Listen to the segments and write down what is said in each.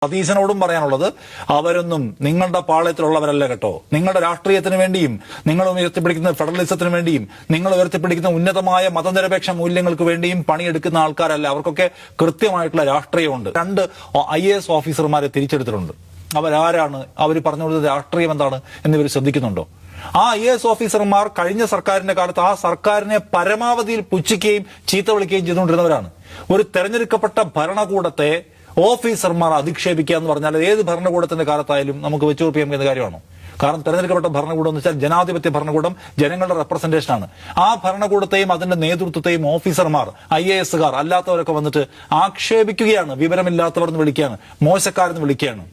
സതീശനോടും പറയാനുള്ളത് അവരൊന്നും നിങ്ങളുടെ പാളയത്തിലുള്ളവരല്ല കേട്ടോ. നിങ്ങളുടെ രാഷ്ട്രീയത്തിന് വേണ്ടിയും നിങ്ങൾ ഉയർത്തിപ്പിടിക്കുന്ന ഫെഡറലിസത്തിന് വേണ്ടിയും നിങ്ങൾ ഉയർത്തിപ്പിടിക്കുന്ന ഉന്നതമായ മതനിരപേക്ഷ മൂല്യങ്ങൾക്ക് വേണ്ടിയും പണിയെടുക്കുന്ന ആൾക്കാരല്ല. അവർക്കൊക്കെ കൃത്യമായിട്ടുള്ള രാഷ്ട്രീയമുണ്ട്. 2 IAS ഓഫീസർമാരെ തിരിച്ചെടുത്തിട്ടുണ്ട്. അവരാരാണ്? അവർ പറഞ്ഞു കൊടുത്ത രാഷ്ട്രീയം എന്താണ് എന്നിവർ ശ്രദ്ധിക്കുന്നുണ്ടോ? ആ IAS ഓഫീസർമാർ കഴിഞ്ഞ സർക്കാരിന്റെ കാലത്ത് ആ സർക്കാരിനെ പരമാവധിയിൽ പുച്ഛിക്കുകയും ചീത്ത വിളിക്കുകയും ചെയ്തുകൊണ്ടിരുന്നവരാണ്. ഒരു തെരഞ്ഞെടുക്കപ്പെട്ട ഭരണകൂടത്തെ ഓഫീസർമാർ അധിക്ഷേപിക്കുക എന്ന് പറഞ്ഞാൽ ഏത് ഭരണകൂടത്തിന്റെ കാലത്തായാലും നമുക്ക് വെച്ചുറപ്പിക്കാൻ കാര്യമാണോ? കാരണം തെരഞ്ഞെടുക്കപ്പെട്ട ഭരണകൂടം എന്ന് വെച്ചാൽ ജനാധിപത്യ ഭരണകൂടം, ജനങ്ങളുടെ റെപ്രസെന്റേഷനാണ്. ആ ഭരണകൂടത്തെയും അതിന്റെ നേതൃത്വത്തെയും ഓഫീസർമാർ, IASകാർ അല്ലാത്തവരൊക്കെ വന്നിട്ട് ആക്ഷേപിക്കുകയാണ്. വിവരമില്ലാത്തവർ എന്ന് വിളിക്കുകയാണ്, മോശക്കാരെന്ന് വിളിക്കുകയാണ്.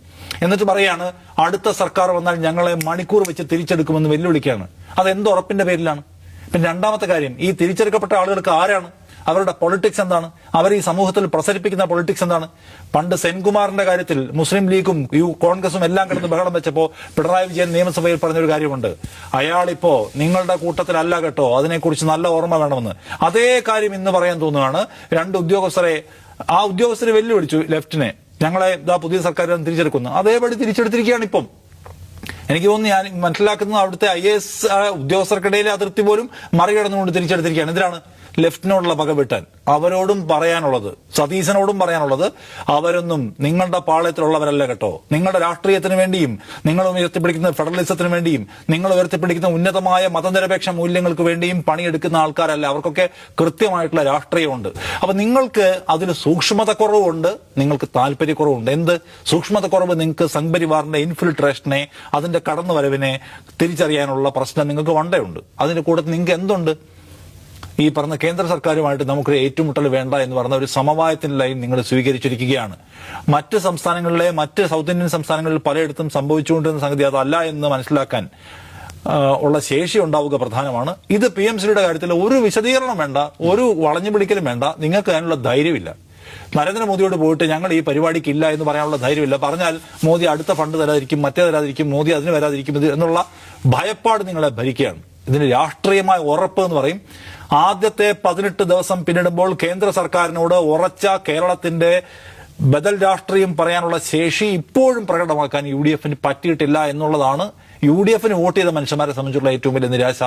എന്നിട്ട് പറയാണ് അടുത്ത സർക്കാർ വന്നാൽ ഞങ്ങളെ മണിക്കൂർ വെച്ച് തിരിച്ചെടുക്കുമെന്ന് വെല്ലുവിളിക്കുകയാണ്. അതെന്ത് ഉറപ്പിന്റെ പേരിലാണ്? പിന്നെ രണ്ടാമത്തെ കാര്യം, ഈ തിരിച്ചെടുക്കപ്പെട്ട ആളുകൾക്ക് ആരാണ്? അവരുടെ പൊളിറ്റിക്സ് എന്താണ്? അവർ ഈ സമൂഹത്തിൽ പ്രസരിപ്പിക്കുന്ന പൊളിറ്റിക്സ് എന്താണ്? പണ്ട് സെൻകുമാറിന്റെ കാര്യത്തിൽ മുസ്ലിം ലീഗും കോൺഗ്രസും എല്ലാം കിടന്ന് ബഹളം വെച്ചപ്പോ പിണറായി വിജയൻ നിയമസഭയിൽ പറഞ്ഞൊരു കാര്യമുണ്ട്, അയാളിപ്പോ നിങ്ങളുടെ കൂട്ടത്തിലല്ല കേട്ടോ, അതിനെക്കുറിച്ച് നല്ല ഓർമ്മ വേണമെന്ന്. അതേ കാര്യം ഇന്ന് പറയാൻ തോന്നുകയാണ്. 2 ഉദ്യോഗസ്ഥരെ, ആ ഉദ്യോഗസ്ഥരെ വെല്ലുവിളിച്ചു ലെഫ്റ്റിനെ, ഞങ്ങളെ പുതിയ സർക്കാർ തിരിച്ചെടുക്കുന്നു. അതേപടി തിരിച്ചെടുത്തിരിക്കുകയാണ് ഇപ്പം. എനിക്ക് തോന്നുന്നു, ഞാൻ മനസ്സിലാക്കുന്നത് അവിടുത്തെ IAS ഉദ്യോഗസ്ഥർക്കിടയിലെ അതിർത്തി പോലും മറികടന്നുകൊണ്ട് തിരിച്ചെടുത്തിരിക്കുകയാണ്. എന്തിനാണ്? ലെഫ്റ്റിനോടുള്ള പക വിട്ടാൻ. അവരോടും പറയാനുള്ളത്, സതീശനോടും പറയാനുള്ളത്, അവരൊന്നും നിങ്ങളുടെ പാളയത്തിലുള്ളവരല്ല കേട്ടോ. നിങ്ങളുടെ രാഷ്ട്രീയത്തിന് വേണ്ടിയും നിങ്ങൾ ഉയർത്തിപ്പിടിക്കുന്ന ഫെഡറലിസത്തിന് വേണ്ടിയും നിങ്ങൾ ഉയർത്തിപ്പിടിക്കുന്ന ഉന്നതമായ മതനിരപേക്ഷ മൂല്യങ്ങൾക്ക് വേണ്ടിയും പണിയെടുക്കുന്ന ആൾക്കാരല്ല. അവർക്കൊക്കെ കൃത്യമായിട്ടുള്ള രാഷ്ട്രീയമുണ്ട്. അപ്പൊ നിങ്ങൾക്ക് അതിൽ സൂക്ഷ്മതക്കുറവുണ്ട്, നിങ്ങൾക്ക് താല്പര്യക്കുറവുണ്ട്. എന്ത് സൂക്ഷ്മതക്കുറവ്? നിങ്ങൾക്ക് സംഘപരിവാറിന്റെ ഇൻഫിൽട്രേഷനെ, അതിന്റെ കടന്നുവരവിനെ തിരിച്ചറിയാനുള്ള പ്രശ്നം നിങ്ങൾക്ക് വണ്ടേ ഉണ്ട്. അതിന്റെ കൂട്ടത്തിൽ നിങ്ങൾക്ക് എന്തുണ്ട്? ഈ പറഞ്ഞ കേന്ദ്ര സർക്കാരുമായിട്ട് നമുക്കൊരു ഏറ്റുമുട്ടൽ വേണ്ട എന്ന് പറഞ്ഞ ഒരു സമവായത്തിന്റെ ലൈൻ നിങ്ങൾ സ്വീകരിച്ചിരിക്കുകയാണ്. മറ്റ് സംസ്ഥാനങ്ങളിലെ, മറ്റ് സൗത്ത് ഇന്ത്യൻ സംസ്ഥാനങ്ങളിൽ പലയിടത്തും സംഭവിച്ചുകൊണ്ടിരുന്ന സംഗതി അതല്ല എന്ന് മനസ്സിലാക്കാൻ ഉള്ള ശേഷി ഉണ്ടാവുക പ്രധാനമാണ്. ഇത് PMCയുടെ കാര്യത്തിൽ ഒരു വിശദീകരണം വേണ്ട, ഒരു വളഞ്ഞു പിടിക്കലും വേണ്ട. നിങ്ങൾക്ക് അതിനുള്ള ധൈര്യമില്ല. നരേന്ദ്രമോദിയോട് പോയിട്ട് ഞങ്ങൾ ഈ പരിപാടിക്ക് ഇല്ല എന്ന് പറയാനുള്ള ധൈര്യമില്ല. പറഞ്ഞാൽ മോദി അടുത്ത ഫണ്ട് തരാതിരിക്കും, മറ്റേ തരാതിരിക്കും, മോദി അതിന് വരാതിരിക്കും എന്നുള്ള ഭയപ്പാട് നിങ്ങളെ ഭരിക്കുകയാണ്. ഇതിന് രാഷ്ട്രീയമായ ഉറപ്പ് എന്ന് പറയും. ആദ്യത്തെ 18 ദിവസം പിന്നിടുമ്പോൾ കേന്ദ്ര സർക്കാരിനോട് ഉറച്ച കേരളത്തിന്റെ ബദൽ രാഷ്ട്രീയം പറയാനുള്ള ശേഷി ഇപ്പോഴും പ്രകടമാക്കാൻ UDFന് പറ്റിയിട്ടില്ല എന്നുള്ളതാണ് UDFന് വോട്ട് ചെയ്ത മനുഷ്യന്മാരെ സംബന്ധിച്ചുള്ള ഏറ്റവും വലിയ നിരാശ.